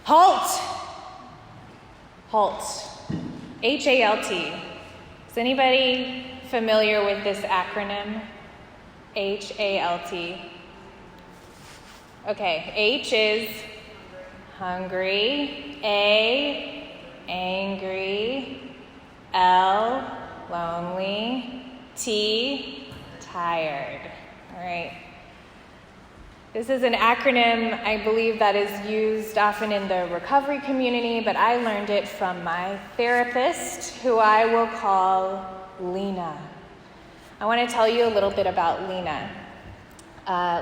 H.A.L.T. H.A.L.T. H-A-L-T. Is anybody familiar with this acronym? H-A-L-T. Okay, H is hungry, A, angry, L, lonely, T, tired. All right. This is an acronym, I believe, that is used often in the recovery community, but I learned it from my therapist, who I will call Lena. I want to tell you a little bit about Lena.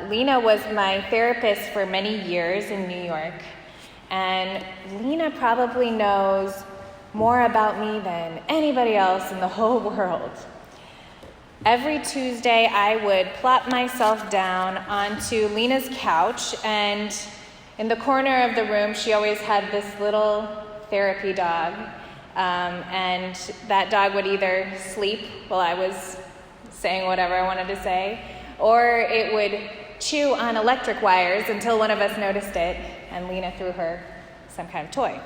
Lena was my therapist for many years in New York, and Lena probably knows more about me than anybody else in the whole world. Every Tuesday, I would plop myself down onto Lena's couch, and in the corner of the room, she always had this little therapy dog, and that dog would either sleep while I was saying whatever I wanted to say, or it would chew on electric wires until one of us noticed it, and Lena threw her some kind of toy.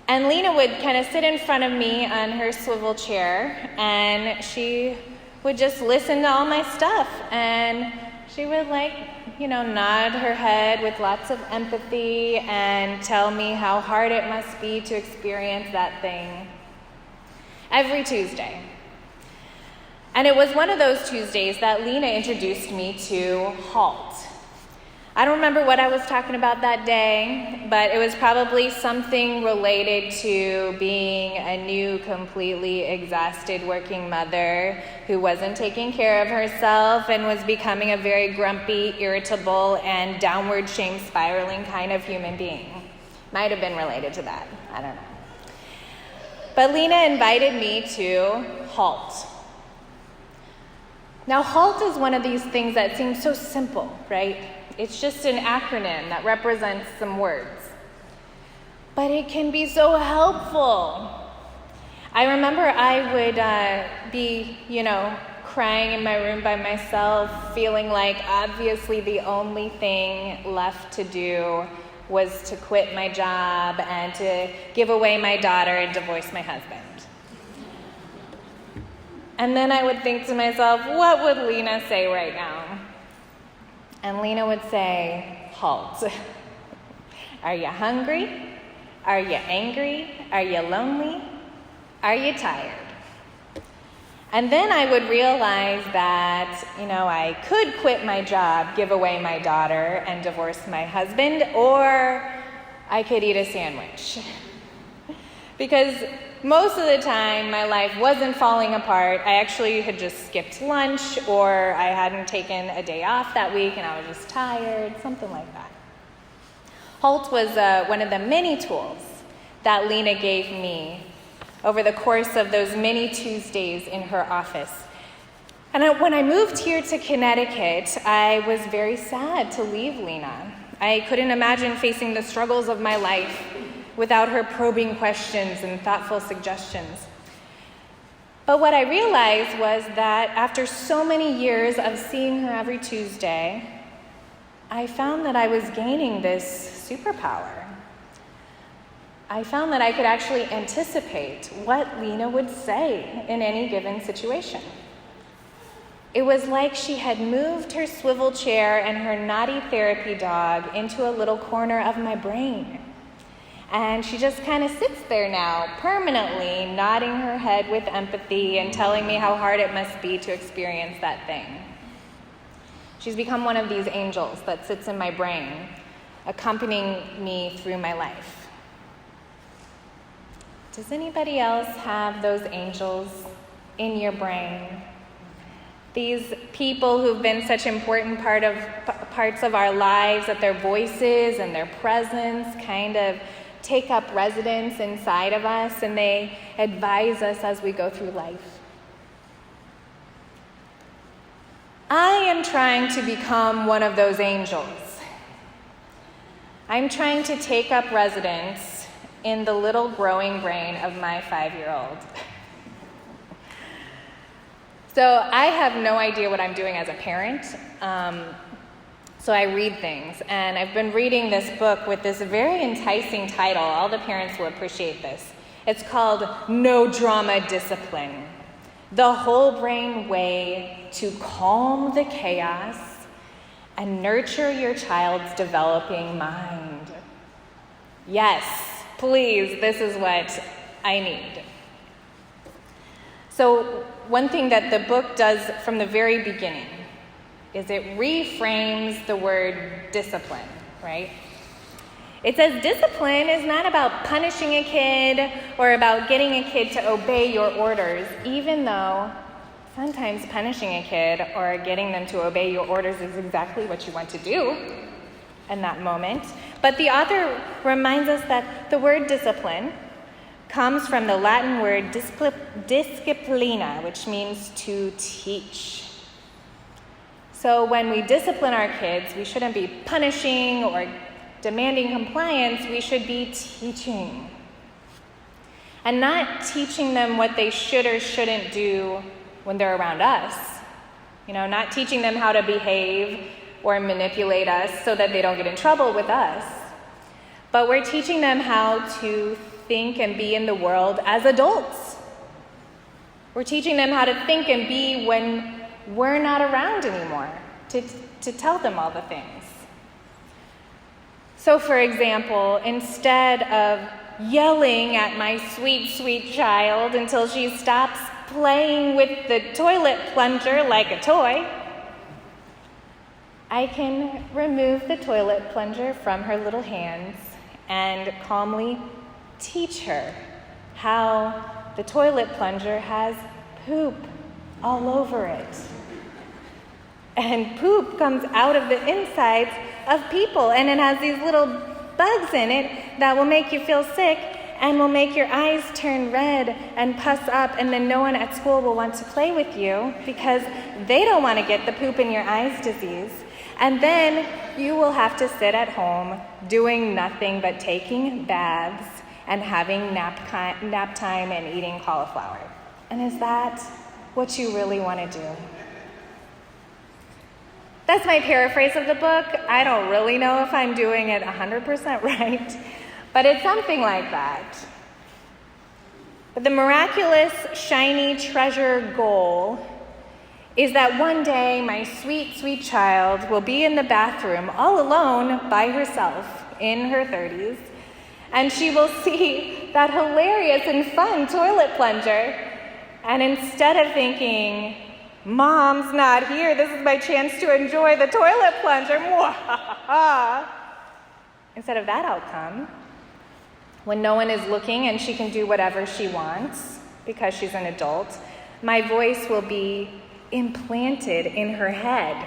And Lena would kind of sit in front of me on her swivel chair, and she would just listen to all my stuff. And she would nod her head with lots of empathy and tell me how hard it must be to experience that thing every Tuesday. And it was one of those Tuesdays that Lena introduced me to H.A.L.T. I don't remember what I was talking about that day, but it was probably something related to being a new, completely exhausted working mother who wasn't taking care of herself and was becoming a very grumpy, irritable, and downward shame spiraling kind of human being. Might have been related to that. I don't know. But Lena invited me to H.A.L.T. Now, H.A.L.T. is one of these things that seems so simple, right? It's just an acronym that represents some words. But it can be so helpful. I remember I would be, crying in my room by myself, feeling like obviously the only thing left to do was to quit my job and to give away my daughter and divorce my husband. And then I would think to myself, what would Lena say right now? And Lena would say, H.A.L.T. Are you hungry? Are you angry? Are you lonely? Are you tired? And then I would realize that, I could quit my job, give away my daughter, and divorce my husband, or I could eat a sandwich. Because most of the time, my life wasn't falling apart. I actually had just skipped lunch, or I hadn't taken a day off that week, and I was just tired, something like that. H.A.L.T. was one of the many tools that Lena gave me over the course of those many Tuesdays in her office. And when I moved here to Connecticut, I was very sad to leave Lena. I couldn't imagine facing the struggles of my life without her probing questions and thoughtful suggestions. But what I realized was that after so many years of seeing her every Tuesday, I found that I was gaining this superpower. I found that I could actually anticipate what Lena would say in any given situation. It was like she had moved her swivel chair and her naughty therapy dog into a little corner of my brain. And she just kind of sits there now, permanently nodding her head with empathy and telling me how hard it must be to experience that thing. She's become one of these angels that sits in my brain, accompanying me through my life. Does anybody else have those angels in your brain? These people who've been such important parts of our lives, that their voices and their presence kind of take up residence inside of us, and they advise us as we go through life. I am trying to become one of those angels. I'm trying to take up residence in the little growing brain of my 5-year-old. So I have no idea what I'm doing as a parent. So I read things, and I've been reading this book with this very enticing title. All the parents will appreciate this. It's called No Drama Discipline, the whole brain way to calm the chaos and nurture your child's developing mind. Yes, please, this is what I need. So one thing that the book does from the very beginning is it reframes the word discipline, right? It says discipline is not about punishing a kid or about getting a kid to obey your orders, even though sometimes punishing a kid or getting them to obey your orders is exactly what you want to do in that moment. But the author reminds us that the word discipline comes from the Latin word disciplina, which means to teach. So when we discipline our kids, we shouldn't be punishing or demanding compliance, we should be teaching. And not teaching them what they should or shouldn't do when they're around us. Not teaching them how to behave or manipulate us so that they don't get in trouble with us. But we're teaching them how to think and be in the world as adults. We're teaching them how to think and be when we're not around anymore, to tell them all the things. So, for example, instead of yelling at my sweet, sweet child until she stops playing with the toilet plunger like a toy, I can remove the toilet plunger from her little hands and calmly teach her how the toilet plunger has poop all over it. And poop comes out of the insides of people, and it has these little bugs in it that will make you feel sick and will make your eyes turn red and puss up, and then no one at school will want to play with you because they don't want to get the poop in your eyes disease. And then you will have to sit at home doing nothing but taking baths and having nap time and eating cauliflower. And is that what you really want to do? That's my paraphrase of the book. I don't really know if I'm doing it 100% right, but it's something like that. But the miraculous, shiny treasure goal is that one day my sweet, sweet child will be in the bathroom all alone by herself in her 30s, and she will see that hilarious and fun toilet plunger, and instead of thinking, Mom's not here, this is my chance to enjoy the toilet plunger, instead of that outcome, when no one is looking and she can do whatever she wants because she's an adult, my voice will be implanted in her head.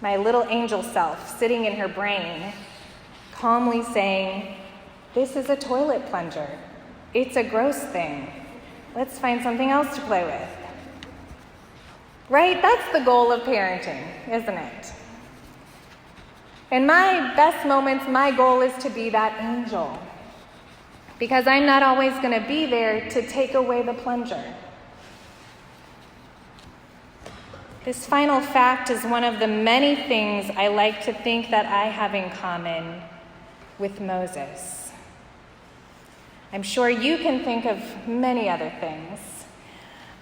My little angel self sitting in her brain, calmly saying, this is a toilet plunger. It's a gross thing. Let's find something else to play with. Right? That's the goal of parenting, isn't it? In my best moments, my goal is to be that angel, because I'm not always going to be there to take away the plunger. This final fact is one of the many things I like to think that I have in common with Moses. I'm sure you can think of many other things,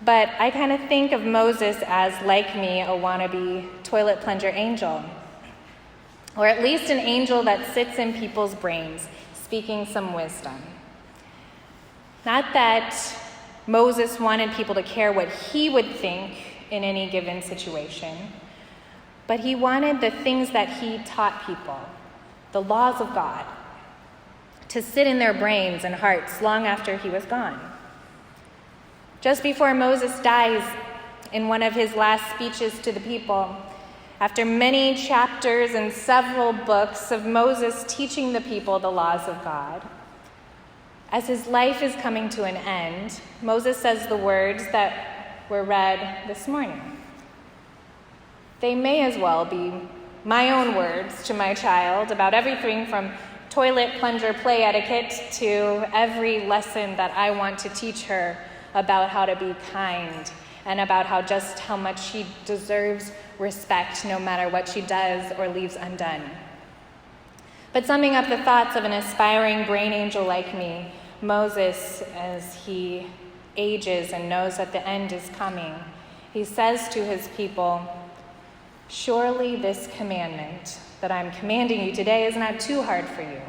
but I kind of think of Moses as, like me, a wannabe toilet plunger angel, or at least an angel that sits in people's brains, speaking some wisdom. Not that Moses wanted people to care what he would think in any given situation, but he wanted the things that he taught people, the laws of God, to sit in their brains and hearts long after he was gone. Just before Moses dies, in one of his last speeches to the people, after many chapters and several books of Moses teaching the people the laws of God, as his life is coming to an end, Moses says the words that were read this morning. They may as well be my own words to my child about everything from toilet plunger play etiquette to every lesson that I want to teach her about how to be kind and about how much she deserves respect no matter what she does or leaves undone. But summing up the thoughts of an aspiring brain angel like me, Moses, as he ages and knows that the end is coming, he says to his people, "Surely this commandment that I'm commanding you today is not too hard for you,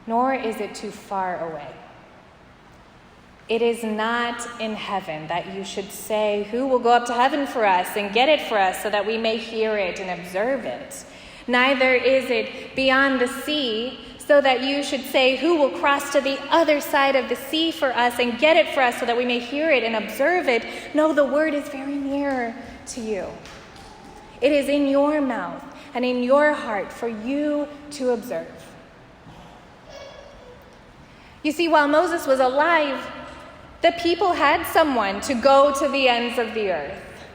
nor is it too far away. It is not in heaven that you should say, 'Who will go up to heaven for us and get it for us so that we may hear it and observe it?' Neither is it beyond the sea, so that you should say, 'Who will cross to the other side of the sea for us and get it for us so that we may hear it and observe it?' No, the word is very near to you. It is in your mouth and in your heart for you to observe." You see, while Moses was alive, the people had someone to go to the ends of the earth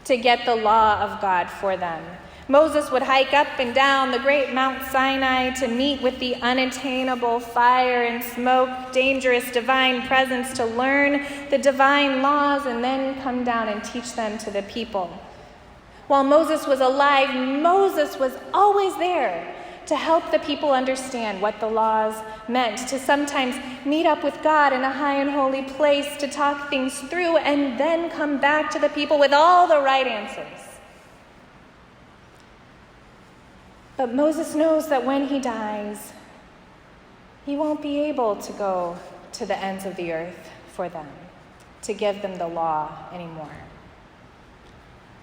to get the law of God for them. Moses would hike up and down the great Mount Sinai to meet with the unattainable fire and smoke, dangerous divine presence to learn the divine laws and then come down and teach them to the people. While Moses was alive, Moses was always there to help the people understand what the laws meant, to sometimes meet up with God in a high and holy place to talk things through and then come back to the people with all the right answers. But Moses knows that when he dies, he won't be able to go to the ends of the earth for them, to give them the law anymore.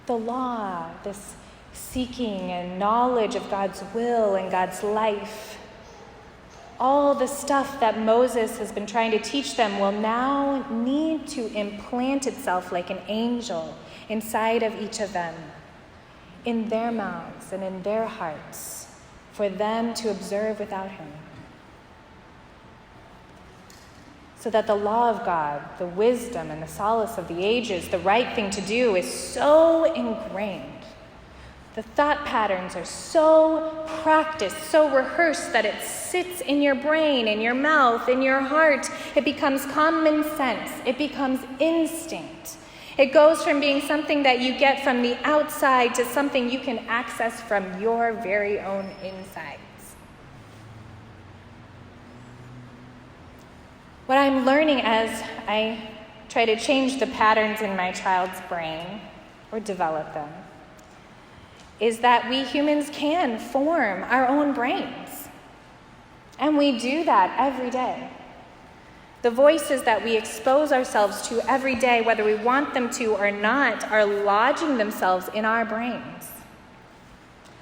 The law, this seeking and knowledge of God's will and God's life, all the stuff that Moses has been trying to teach them will now need to implant itself like an angel inside of each of them, in their mouths and in their hearts, for them to observe without him. So that the law of God, the wisdom and the solace of the ages, the right thing to do, is so ingrained. The thought patterns are so practiced, so rehearsed that it sits in your brain, in your mouth, in your heart. It becomes common sense. It becomes instinct. It goes from being something that you get from the outside to something you can access from your very own insides. What I'm learning as I try to change the patterns in my child's brain, or develop them, is that we humans can form our own brains. And we do that every day. The voices that we expose ourselves to every day, whether we want them to or not, are lodging themselves in our brains.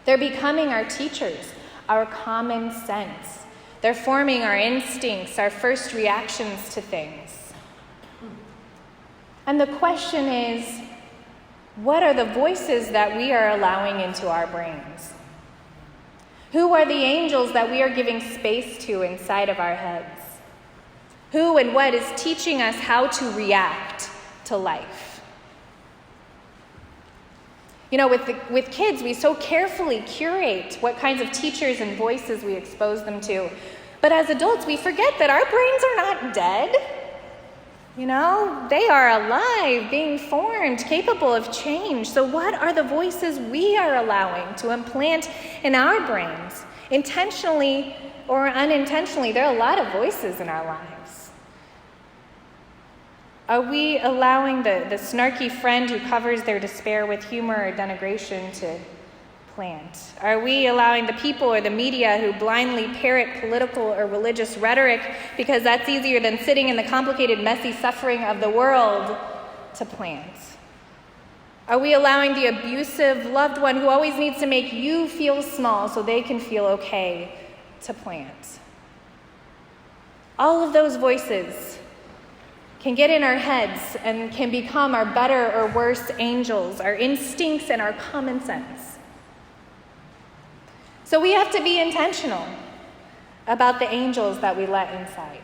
They're becoming our teachers, our common sense. They're forming our instincts, our first reactions to things. And the question is, what are the voices that we are allowing into our brains? Who are the angels that we are giving space to inside of our heads? Who and what is teaching us how to react to life? You know, with kids, we so carefully curate what kinds of teachers and voices we expose them to. But as adults, we forget that our brains are not dead. You know, they are alive, being formed, capable of change. So what are the voices we are allowing to implant in our brains? Intentionally or unintentionally, there are a lot of voices in our lives. Are we allowing the snarky friend who covers their despair with humor or denigration to plant? Are we allowing the people or the media who blindly parrot political or religious rhetoric because that's easier than sitting in the complicated, messy suffering of the world to plant? Are we allowing the abusive loved one who always needs to make you feel small so they can feel okay to plant? All of those voices can get in our heads and can become our better or worse angels, our instincts and our common sense. So we have to be intentional about the angels that we let inside.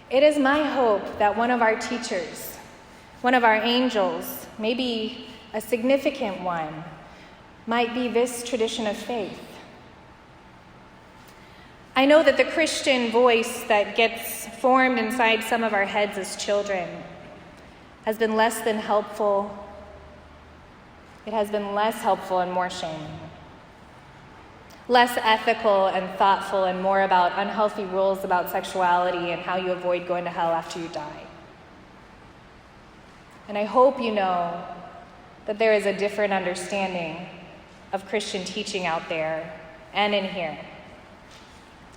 It is my hope that one of our teachers, one of our angels, maybe a significant one, might be this tradition of faith. I know that the Christian voice that gets formed inside some of our heads as children has been less than helpful. It has been less helpful and more shaming. Less ethical and thoughtful and more about unhealthy rules about sexuality and how you avoid going to hell after you die. And I hope you know that there is a different understanding of Christian teaching out there and in here.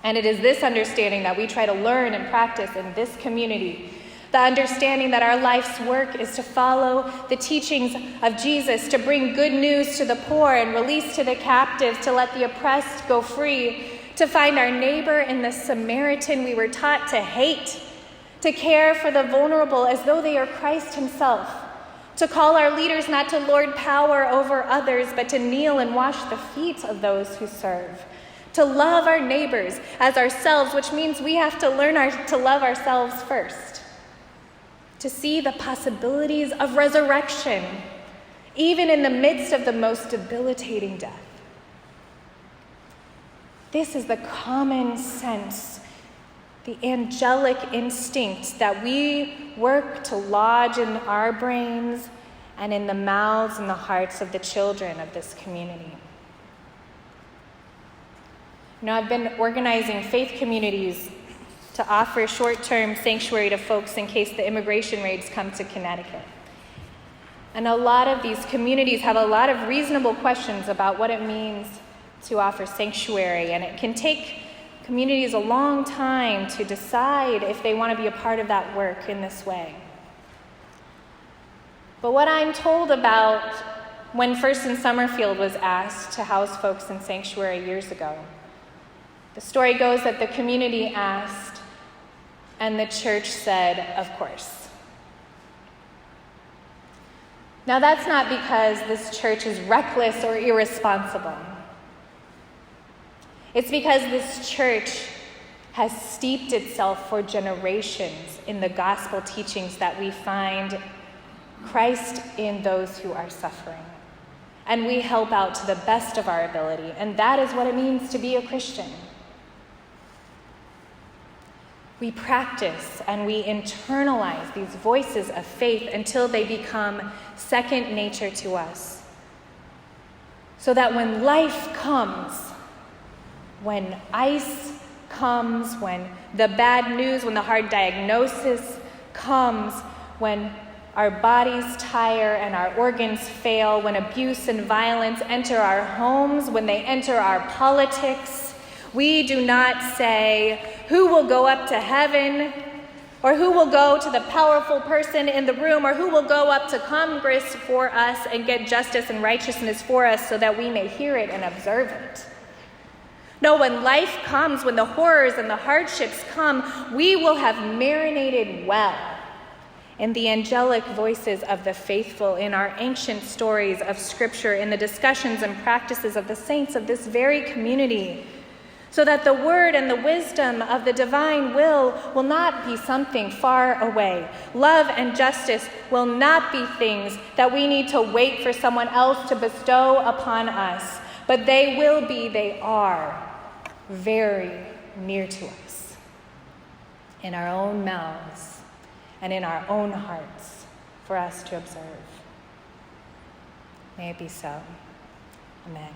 And it is this understanding that we try to learn and practice in this community. The understanding that our life's work is to follow the teachings of Jesus, to bring good news to the poor and release to the captives, to let the oppressed go free, to find our neighbor in the Samaritan we were taught to hate, to care for the vulnerable as though they are Christ himself, to call our leaders not to lord power over others, but to kneel and wash the feet of those who serve, to love our neighbors as ourselves, which means we have to learn to love ourselves first, to see the possibilities of resurrection, even in the midst of the most debilitating death. This is the common sense, the angelic instinct that we work to lodge in our brains and in the mouths and the hearts of the children of this community. You know, I've been organizing faith communities to offer short-term sanctuary to folks in case the immigration raids come to Connecticut. And a lot of these communities have a lot of reasonable questions about what it means to offer sanctuary, and it can take communities a long time to decide if they want to be a part of that work in this way. But what I'm told about when First in Summerfield was asked to house folks in sanctuary years ago, the story goes that the community asked, and the church said, of course. Now that's not because this church is reckless or irresponsible. It's because this church has steeped itself for generations in the gospel teachings that we find Christ in those who are suffering. And we help out to the best of our ability, and that is what it means to be a Christian. We practice and we internalize these voices of faith until they become second nature to us. So that when life comes, when ice comes, when the bad news, when the hard diagnosis comes, when our bodies tire and our organs fail, when abuse and violence enter our homes, when they enter our politics, we do not say, who will go up to heaven, or who will go to the powerful person in the room, or who will go up to Congress for us and get justice and righteousness for us so that we may hear it and observe it. No, when life comes, when the horrors and the hardships come, we will have marinated well in the angelic voices of the faithful, in our ancient stories of Scripture, in the discussions and practices of the saints of this very community, so that the word and the wisdom of the divine will not be something far away. Love and justice will not be things that we need to wait for someone else to bestow upon us, but they are very near to us, in our own mouths and in our own hearts for us to observe. May it be so. Amen.